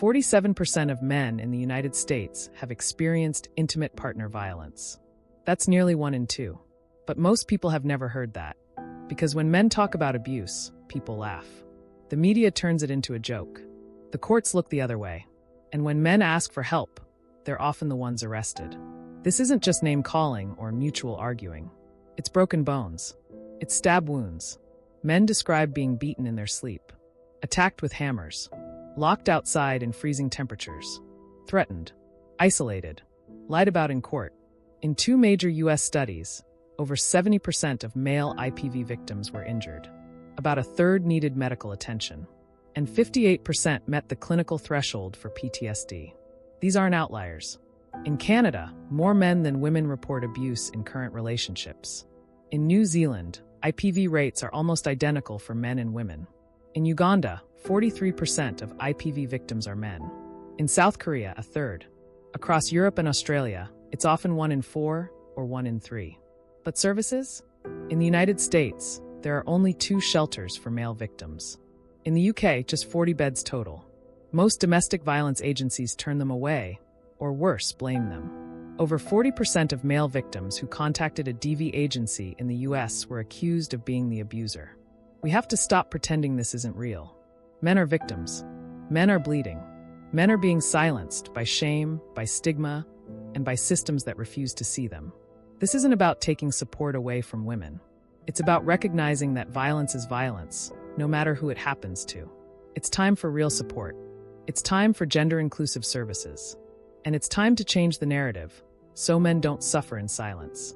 47% of men in the United States have experienced intimate partner violence. That's nearly 1 in 2. But most people have never heard that. Because when men talk about abuse, people laugh. The media turns it into a joke. The courts look the other way. And when men ask for help, they're often the ones arrested. This isn't just name-calling or mutual arguing. It's broken bones. It's stab wounds. Men describe being beaten in their sleep, attacked with hammers, locked outside in freezing temperatures, threatened, isolated, lied about in court. In 2 major U.S. studies, over 70% of male IPV victims were injured. About a third needed medical attention, and 58% met the clinical threshold for PTSD. These aren't outliers. In Canada, more men than women report abuse in current relationships. In New Zealand, IPV rates are almost identical for men and women. In Uganda, 43% of IPV victims are men. In South Korea, a third. Across Europe and Australia, it's often 1 in 4 or 1 in 3. But services? In the United States, there are only 2 shelters for male victims. In the UK, just 40 beds total. Most domestic violence agencies turn them away, or worse, blame them. Over 40% of male victims who contacted a DV agency in the US were accused of being the abuser. We have to stop pretending this isn't real. Men are victims. Men are bleeding. Men are being silenced by shame, by stigma, and by systems that refuse to see them. This isn't about taking support away from women. It's about recognizing that violence is violence, no matter who it happens to. It's time for real support. It's time for gender-inclusive services. And it's time to change the narrative, so men don't suffer in silence.